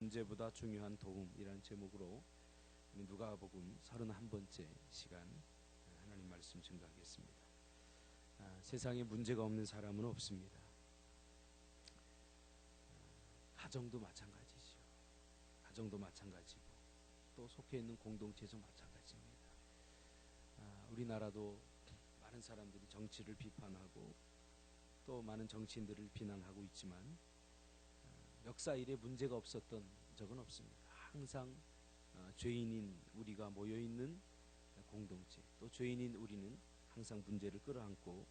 문제보다 중요한 도움이라는 제목으로 누가복음 31번째 시간 하나님 말씀 증거하겠습니다. 세상에 문제가 없는 사람은 없습니다. 가정도 마찬가지죠. 가정도 마찬가지고 또 속해 있는 공동체도 마찬가지입니다. 우리나라도 많은 사람들이 정치를 비판하고 또 많은 정치인들을 비난하고 있지만 역사 이래 문제가 없었던 적은 없습니다. 항상 죄인인 우리가 모여있는 공동체, 또 죄인인 우리는 항상 문제를 끌어안고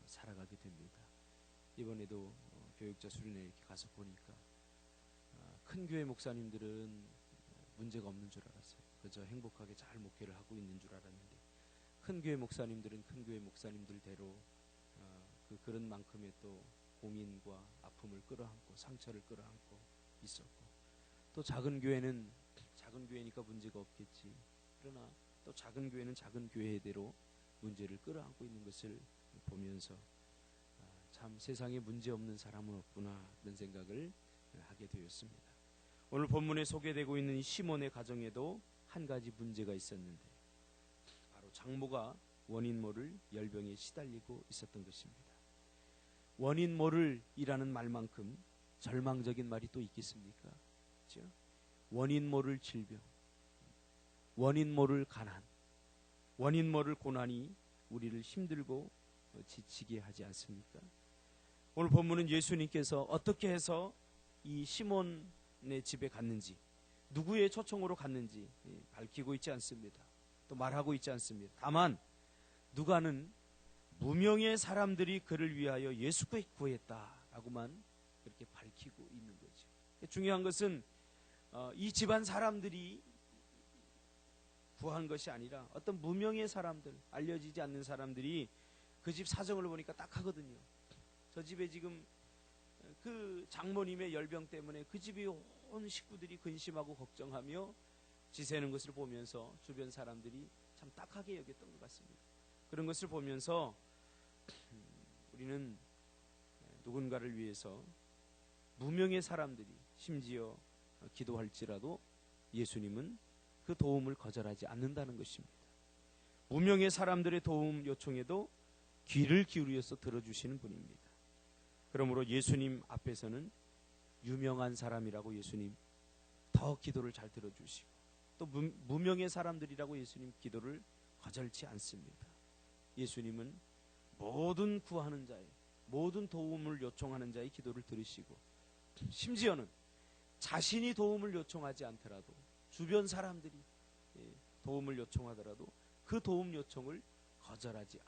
살아가게 됩니다. 이번에도 교육자 수련회 이렇게 가서 보니까 큰 교회 목사님들은 문제가 없는 줄 알았어요. 그저 행복하게 잘 목회를 하고 있는 줄 알았는데 큰 교회 목사님들은 큰 교회 목사님들대로 그런 만큼의 또 고민과 아픔을 끌어안고 상처를 끌어안고 있었고, 또 작은 교회는 작은 교회니까 문제가 없겠지. 그러나 또 작은 교회는 작은 교회대로 문제를 끌어안고 있는 것을 보면서 참 세상에 문제 없는 사람은 없구나 그런 생각을 하게 되었습니다. 오늘 본문에 소개되고 있는 시몬의 가정에도 한 가지 문제가 있었는데 바로 장모가 원인 모를 열병에 시달리고 있었던 것입니다. 원인 모를 이라는 말만큼 절망적인 말이 또 있겠습니까? 그렇죠? 원인 모를 질병, 원인 모를 가난, 원인 모를 고난이 우리를 힘들고 지치게 하지 않습니까? 오늘 본문은 예수님께서 어떻게 해서 이 시몬의 집에 갔는지, 누구의 초청으로 갔는지 밝히고 있지 않습니다. 또 말하고 있지 않습니다. 다만 누가는 무명의 사람들이 그를 위하여 예수께 구했다라고만 그렇게 밝히고 있는 거죠. 중요한 것은 이 집안 사람들이 구한 것이 아니라 어떤 무명의 사람들, 알려지지 않는 사람들이 그 집 사정을 보니까 딱하거든요. 저 집에 지금 그 장모님의 열병 때문에 그 집이 온 식구들이 근심하고 걱정하며 지새는 것을 보면서 주변 사람들이 참 딱하게 여겼던 것 같습니다. 그런 것을 보면서 우리는 누군가를 위해서 무명의 사람들이 심지어 기도할지라도 예수님은 그 도움을 거절하지 않는다는 것입니다. 무명의 사람들의 도움 요청에도 귀를 기울여서 들어주시는 분입니다. 그러므로 예수님 앞에서는 유명한 사람이라고 예수님 더 기도를 잘 들어주시고, 또 무명의 사람들이라고 예수님 기도를 거절치 않습니다. 예수님은 모든 구하는 자의, 모든 도움을 요청하는 자의 기도를 들으시고, 심지어는 자신이 도움을 요청하지 않더라도 주변 사람들이 도움을 요청하더라도 그 도움 요청을 거절하지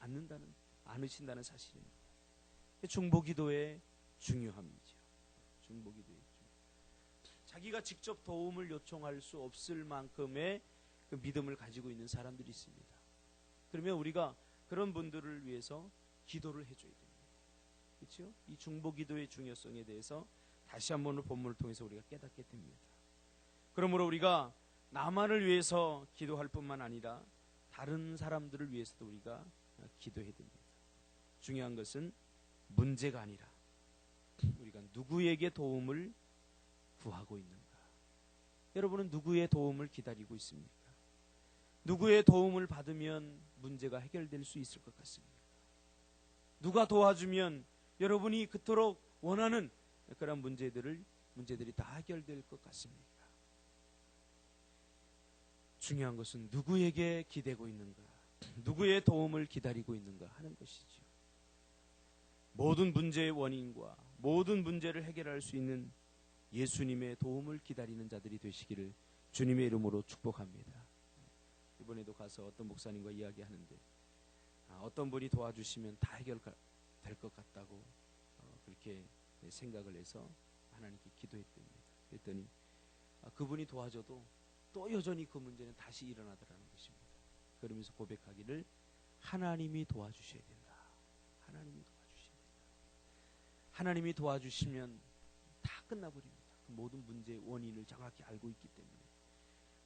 않으신다는 사실입니다. 중보기도의 중요함이죠. 중보기도의 중요함. 자기가 직접 도움을 요청할 수 없을 만큼의 그 믿음을 가지고 있는 사람들이 있습니다. 그러면 우리가 그런 분들을 위해서 기도를 해줘야 됩니다. 그렇죠? 이 중보기도의 중요성에 대해서 다시 한번 본문을 통해서 우리가 깨닫게 됩니다. 그러므로 우리가 나만을 위해서 기도할 뿐만 아니라 다른 사람들을 위해서도 우리가 기도해야 됩니다. 중요한 것은 문제가 아니라 우리가 누구에게 도움을 구하고 있는가. 여러분은 누구의 도움을 기다리고 있습니까? 누구의 도움을 받으면 문제가 해결될 수 있을 것 같습니까? 누가 도와주면 여러분이 그토록 원하는 그런 문제들이 다 해결될 것 같습니까? 중요한 것은 누구에게 기대고 있는가, 누구의 도움을 기다리고 있는가 하는 것이죠. 모든 문제의 원인과 모든 문제를 해결할 수 있는 예수님의 도움을 기다리는 자들이 되시기를 주님의 이름으로 축복합니다. 이번에도 가서 어떤 목사님과 이야기하는데 어떤 분이 도와주시면 다 해결될 것 같다고 그렇게 생각을 해서 하나님께 기도했답니다. 그랬더니 그분이 도와줘도 또 여전히 그 문제는 다시 일어나더라는 것입니다. 그러면서 고백하기를 하나님이 도와주셔야 된다. 하나님이 도와주셔야 된다. 하나님이 도와주시면 다 끝나버립니다. 그 모든 문제의 원인을 정확히 알고 있기 때문에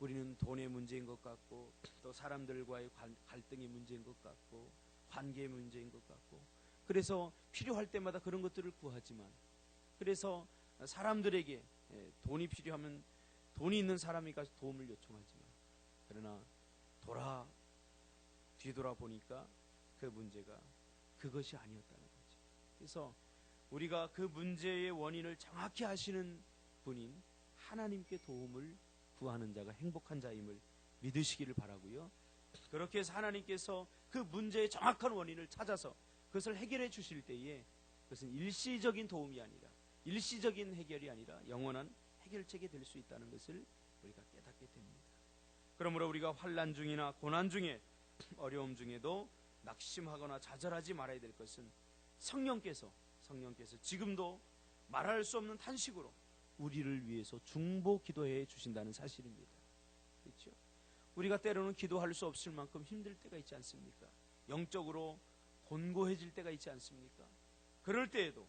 우리는 돈의 문제인 것 같고, 또 사람들과의 갈등의 문제인 것 같고, 관계의 문제인 것 같고, 그래서 필요할 때마다 그런 것들을 구하지만, 그래서 사람들에게 돈이 필요하면 돈이 있는 사람이 가서 도움을 요청하지만, 그러나 뒤돌아 보니까 그 문제가 그것이 아니었다는 거죠. 그래서 우리가 그 문제의 원인을 정확히 아시는 분인 하나님께 도움을 구하는 자가 행복한 자임을 믿으시기를 바라고요. 그렇게 해서 하나님께서 그 문제의 정확한 원인을 찾아서 그것을 해결해 주실 때에 그것은 일시적인 도움이 아니라, 일시적인 해결이 아니라 영원한 해결책이 될 수 있다는 것을 우리가 깨닫게 됩니다. 그러므로 우리가 환난 중이나 고난 중에, 어려움 중에도 낙심하거나 좌절하지 말아야 될 것은 성령께서 지금도 말할 수 없는 탄식으로 우리를 위해서 중보 기도해 주신다는 사실입니다. 그렇죠? 우리가 때로는 기도할 수 없을 만큼 힘들 때가 있지 않습니까? 영적으로 곤고해질 때가 있지 않습니까? 그럴 때에도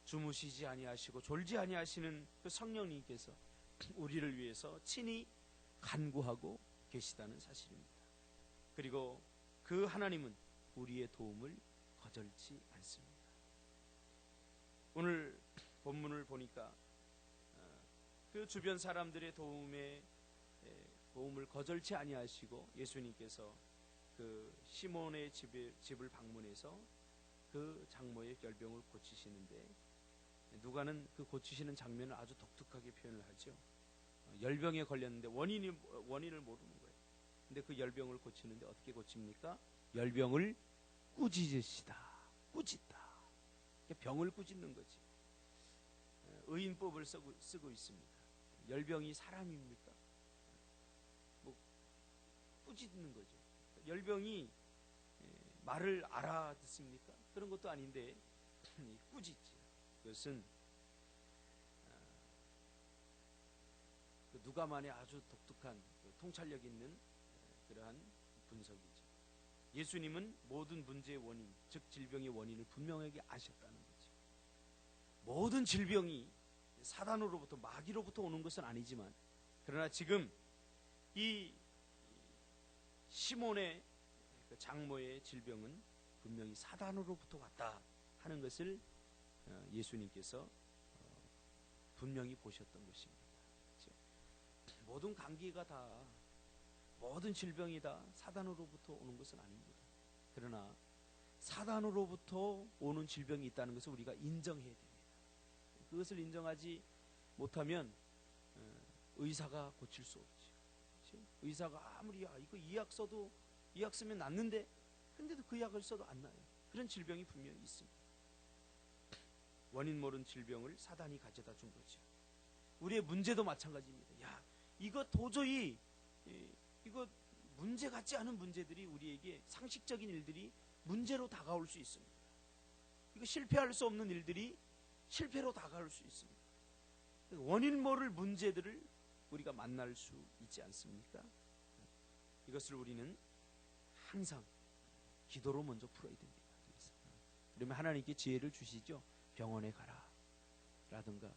주무시지 아니하시고 졸지 아니하시는 그 성령님께서 우리를 위해서 친히 간구하고 계시다는 사실입니다. 그리고 그 하나님은 우리의 도움을 거절치 않습니다. 오늘 본문을 보니까 그 주변 사람들의 도움을 거절치 아니하시고 예수님께서 그 시몬의 집을 방문해서 그 장모의 열병을 고치시는데, 누가는 그 고치시는 장면을 아주 독특하게 표현을 하죠. 열병에 걸렸는데 원인을 모르는 거예요. 근데 그 열병을 고치는데 어떻게 고칩니까? 열병을 꾸짖으시다. 병을 꾸짖는 거지. 의인법을 쓰고 있습니다. 열병이 사람입니까? 꾸짖는 거죠. 열병이 말을 알아듣습니까? 그런 것도 아닌데 꾸짖지. 그것은 누가만의 아주 독특한 통찰력 있는 그러한 분석이죠. 예수님은 모든 문제의 원인, 즉 질병의 원인을 분명하게 아셨다는 거죠. 모든 질병이 사단으로부터, 마귀로부터 오는 것은 아니지만, 그러나 지금 이 시몬의 그 장모의 질병은 분명히 사단으로부터 왔다 하는 것을 예수님께서 분명히 보셨던 것입니다. 그렇죠? 모든 감기가 다, 모든 질병이 다 사단으로부터 오는 것은 아닙니다. 그러나 사단으로부터 오는 질병이 있다는 것을 우리가 인정해야 됩니다. 그것을 인정하지 못하면 의사가 고칠 수 없죠. 그렇죠? 의사가 아무리 이거 이 약 쓰면 낫는데, 근데도 그 약을 써도 안 나요. 그런 질병이 분명히 있습니다. 원인 모르는 질병을 사단이 가져다 준 거죠. 우리의 문제도 마찬가지입니다. 이거 도저히 이거 문제 같지 않은 문제들이 우리에게, 상식적인 일들이 문제로 다가올 수 있습니다. 이거 실패할 수 없는 일들이 실패로 다가올 수 있습니다. 원인 모를 문제들을 우리가 만날 수 있지 않습니까? 이것을 우리는 항상 기도로 먼저 풀어야 됩니다. 그러면 하나님께 지혜를 주시죠. 병원에 가라 라든가,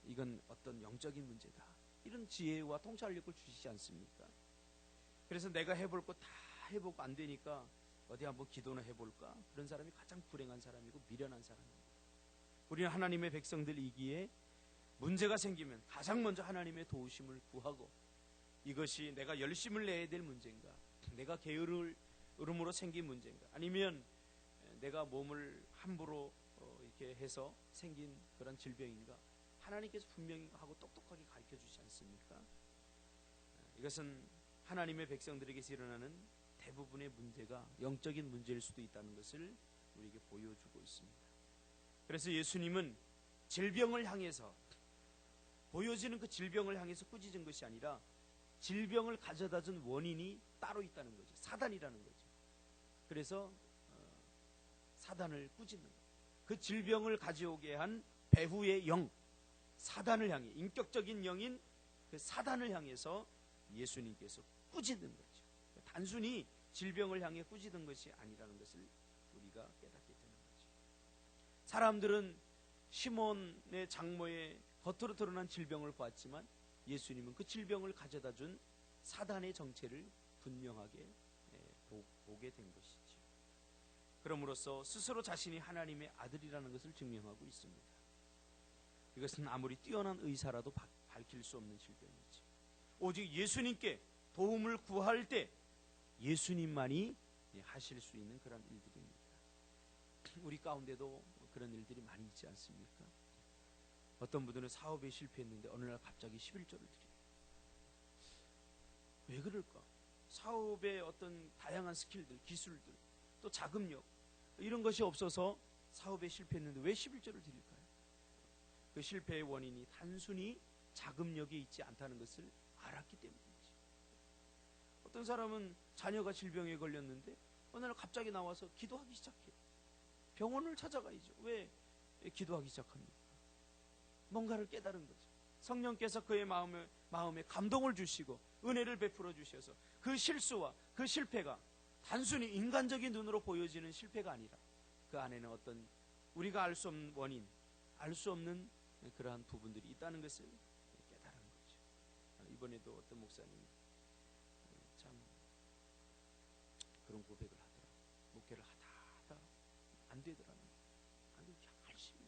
이건 어떤 영적인 문제다, 이런 지혜와 통찰력을 주시지 않습니까? 그래서 내가 해볼 거 다 해보고 안 되니까 어디 한번 기도나 해볼까? 그런 사람이 가장 불행한 사람이고 미련한 사람입니다. 우리는 하나님의 백성들이기에 문제가 생기면 가장 먼저 하나님의 도우심을 구하고, 이것이 내가 열심을 내야 될 문제인가, 내가 게으름으로 생긴 문제인가, 아니면 내가 몸을 함부로 이렇게 해서 생긴 그런 질병인가, 하나님께서 분명히 하고 똑똑하게 가르쳐 주지 않습니까? 이것은 하나님의 백성들에게서 일어나는 대부분의 문제가 영적인 문제일 수도 있다는 것을 우리에게 보여주고 있습니다. 그래서 예수님은 질병을 향해서, 보여지는 그 질병을 향해서 꾸짖은 것이 아니라 질병을 가져다 준 원인이 따로 있다는 거죠. 사단이라는 거죠. 그래서 사단을 꾸짖는 거예요. 그 질병을 가져오게 한 배후의 영, 사단을 향해, 인격적인 영인 그 사단을 향해서 예수님께서 꾸짖는 거죠. 단순히 질병을 향해 꾸짖은 것이 아니라는 것을 우리가 깨닫게 되는 거죠. 사람들은 시몬의 장모의 겉으로 드러난 질병을 보았지만, 예수님은 그 질병을 가져다 준 사단의 정체를 분명하게 보게 된 것이죠. 그럼으로써 스스로 자신이 하나님의 아들이라는 것을 증명하고 있습니다. 이것은 아무리 뛰어난 의사라도 밝힐 수 없는 질병이지. 오직 예수님께 도움을 구할 때 예수님만이 하실 수 있는 그런 일들입니다. 우리 가운데도 그런 일들이 많이 있지 않습니까? 어떤 분들은 사업에 실패했는데 어느 날 갑자기 11조를 드려요. 왜 그럴까? 사업의 어떤 다양한 스킬들, 기술들, 또 자금력 이런 것이 없어서 사업에 실패했는데 왜 11조를 드릴까요? 그 실패의 원인이 단순히 자금력이 있지 않다는 것을 알았기 때문이지. 어떤 사람은 자녀가 질병에 걸렸는데 어느 날 갑자기 나와서 기도하기 시작해. 병원을 찾아가야죠. 왜 기도하기 시작합니까? 뭔가를 깨달은 거죠. 성령께서 그의 마음에 감동을 주시고 은혜를 베풀어 주셔서 그 실수와 그 실패가 단순히 인간적인 눈으로 보여지는 실패가 아니라 그 안에는 어떤 우리가 알 수 없는 원인, 알 수 없는 그러한 부분들이 있다는 것을 깨달은 거죠. 이번에도 어떤 목사님이 참 그런 고백을 하더라고요. 목회를 하다 안 되더라는 거예요. 안 되고 열심히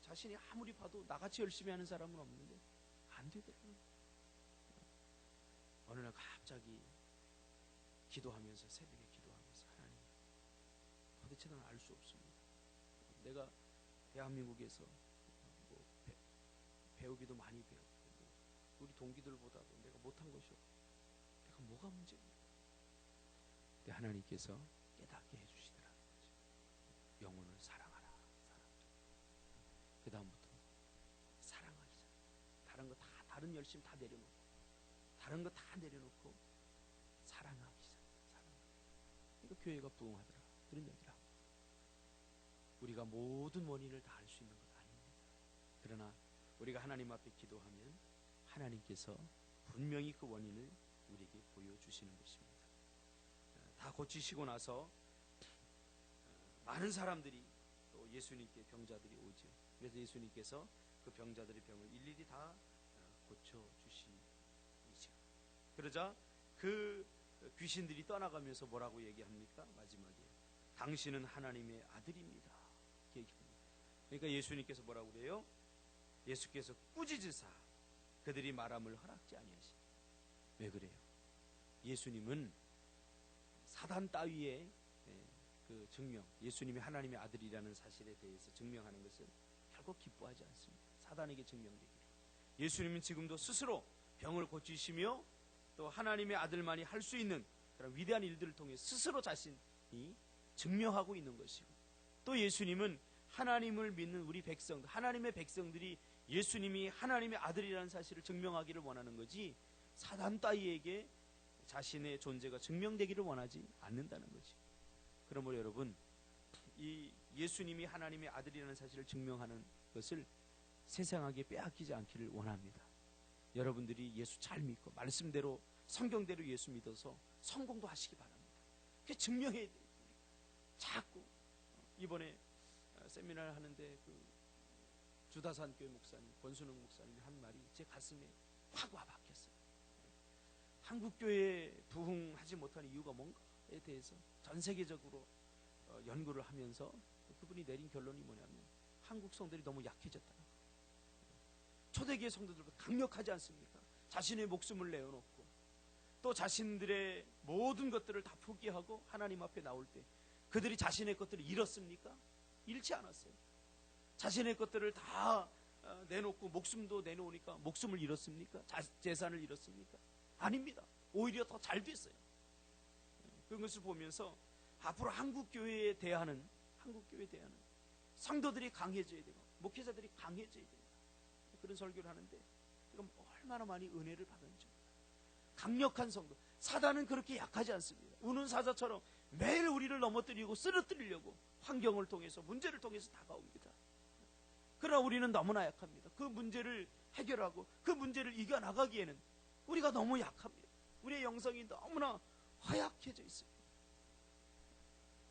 자신이 아무리 봐도 나같이 열심히 하는 사람은 없는데 안 되더라는 거예요. 어느 날 갑자기 기도하면서 새벽에 기도하면서 하나님 도대체 난 알 수 없습니다. 내가 대한민국에서 뭐 배우기도 많이 배웠고 우리 동기들보다도 내가 못한 것이 없고 내가 뭐가 문제입니까? 근데 하나님께서 깨닫게 해주시더라는 거죠. 영혼을 사랑하라. 그 다음부터 사랑하기 시작. 다른 거 다 다른 열심 다 내려놓고 다른 거 다 내려놓고 사랑하기 시작. 그러니까 교회가 부흥하더라. 그런 얘기를 합니다. 우리가 모든 원인을 다 알 수 있는 것 아닙니다. 그러나 우리가 하나님 앞에 기도하면 하나님께서 분명히 그 원인을 우리에게 보여주시는 것입니다. 다 고치시고 나서 많은 사람들이 또 예수님께 병자들이 오죠. 그래서 예수님께서 그 병자들의 병을 일일이 다 고쳐주시죠. 그러자 그 귀신들이 떠나가면서 뭐라고 얘기합니까? 마지막에 당신은 하나님의 아들입니다. 얘기합니다. 그러니까 예수님께서 뭐라고 그래요? 예수께서 꾸짖으사 그들이 말함을 허락지 아니하시니. 왜 그래요? 예수님은 사단 따위의 그 증명, 예수님이 하나님의 아들이라는 사실에 대해서 증명하는 것을 결코 기뻐하지 않습니다. 사단에게 증명되기를. 예수님은 지금도 스스로 병을 고치시며 또 하나님의 아들만이 할 수 있는 그런 위대한 일들을 통해 스스로 자신이 증명하고 있는 것이고, 또 예수님은 하나님을 믿는 우리 백성들, 하나님의 백성들이 예수님이 하나님의 아들이라는 사실을 증명하기를 원하는 거지 사단 따위에게 자신의 존재가 증명되기를 원하지 않는다는 거지. 그러므로 여러분, 이 예수님이 하나님의 아들이라는 사실을 증명하는 것을 세상에게 빼앗기지 않기를 원합니다. 여러분들이 예수 잘 믿고 말씀대로 성경대로 예수 믿어서 성공도 하시기 바랍니다. 그게 증명해야 돼요. 자꾸 이번에 세미나를 하는데 그 주다산 교회 목사님 권순웅 목사님이 한 말이 제 가슴에 확 와박혔어요. 한국 교회에 부흥하지 못하는 이유가 뭔가에 대해서 전 세계적으로 연구를 하면서 그분이 내린 결론이 뭐냐면 한국 성도들이 너무 약해졌다. 초대교회 성도들보다 강력하지 않습니까? 자신의 목숨을 내어놓고 또 자신들의 모든 것들을 다 포기하고 하나님 앞에 나올 때 그들이 자신의 것들을 잃었습니까? 잃지 않았어요. 자신의 것들을 다 내놓고 목숨도 내놓으니까 목숨을 잃었습니까? 재산을 잃었습니까? 아닙니다. 오히려 더 잘 됐어요. 그것을 보면서 앞으로 한국교회에 대하는 성도들이 강해져야 되고 목회자들이 강해져야 됩니다. 그런 설교를 하는데 그럼 얼마나 많이 은혜를 받았는지. 강력한 성도. 사단은 그렇게 약하지 않습니다. 우는 사자처럼 매일 우리를 넘어뜨리고 쓰러뜨리려고 환경을 통해서 문제를 통해서 다가옵니다. 그러나 우리는 너무나 약합니다. 그 문제를 해결하고 그 문제를 이겨나가기에는 우리가 너무 약합니다. 우리의 영성이 너무나 허약해져 있습니다.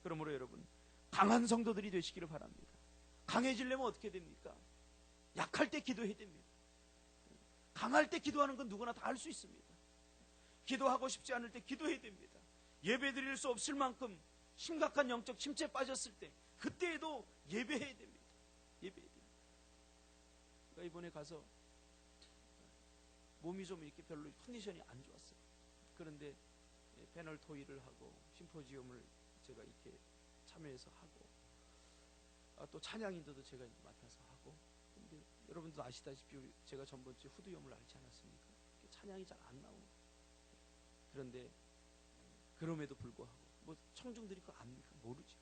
그러므로 여러분, 강한 성도들이 되시기를 바랍니다. 강해지려면 어떻게 됩니까? 약할 때 기도해야 됩니다. 강할 때 기도하는 건 누구나 다 할 수 있습니다. 기도하고 싶지 않을 때 기도해야 됩니다. 예배 드릴 수 없을 만큼 심각한 영적 침체에 빠졌을 때 그때에도 예배해야 됩니다. 예배해야 됩니다. 그러니까 이번에 가서 몸이 좀 이렇게 별로 컨디션이 안 좋았어요. 그런데 패널 토의를 하고 심포지엄을 제가 이렇게 참여해서 하고, 또 찬양인도도 제가 맡아서 하고. 근데 여러분도 아시다시피 제가 전번주에 후두염을 앓지 않았습니까? 찬양이 잘 안 나오고. 그런데 그럼에도 불구하고 뭐 청중들이 그거 압니까? 모르죠.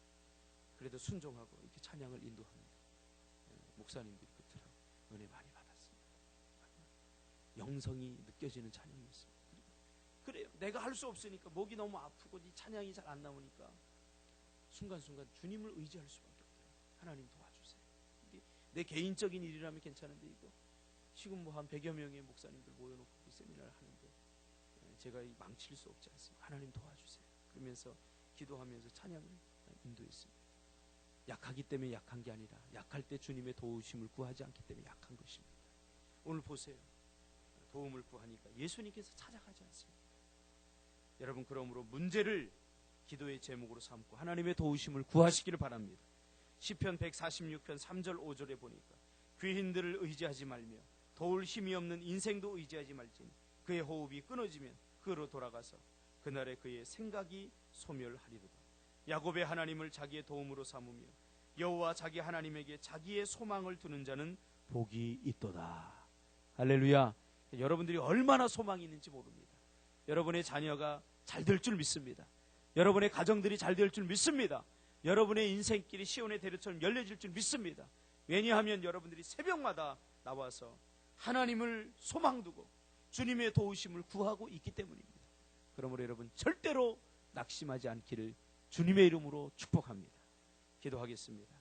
그래도 순종하고 이렇게 찬양을 인도하는데 목사님들이 그토록 은혜 많이 받았습니다. 영성이 느껴지는 찬양이었습니다. 그래요. 내가 할 수 없으니까, 목이 너무 아프고 이 찬양이 잘 안 나오니까 순간순간 주님을 의지할 수밖에 없더라고요. 하나님 도와주세요. 내 개인적인 일이라면 괜찮은데 이거 지금 뭐 한 100여 명의 목사님들 모여놓고 세미나를 하는데 제가 망칠 수 없지 않습니다. 하나님 도와주세요. 그러면서 기도하면서 찬양을 인도했습니다. 약하기 때문에 약한 게 아니라 약할 때 주님의 도우심을 구하지 않기 때문에 약한 것입니다. 오늘 보세요. 도움을 구하니까 예수님께서 찾아가지 않습니다. 여러분, 그러므로 문제를 기도의 제목으로 삼고 하나님의 도우심을 구하시기를 바랍니다. 시편 146편 3절 5절에 보니까 귀인들을 의지하지 말며 도울 힘이 없는 인생도 의지하지 말지니 그의 호흡이 끊어지면 그로 돌아가서 그날에 그의 생각이 소멸하리로다. 야곱의 하나님을 자기의 도움으로 삼으며 여호와 자기 하나님에게 자기의 소망을 두는 자는 복이 있도다. 할렐루야. 여러분들이 얼마나 소망이 있는지 모릅니다. 여러분의 자녀가 잘 될 줄 믿습니다. 여러분의 가정들이 잘 될 줄 믿습니다. 여러분의 인생길이 시온의 대로처럼 열려질 줄 믿습니다. 왜냐하면 여러분들이 새벽마다 나와서 하나님을 소망두고 주님의 도우심을 구하고 있기 때문입니다. 그러므로 여러분 절대로 낙심하지 않기를 주님의 이름으로 축복합니다. 기도하겠습니다.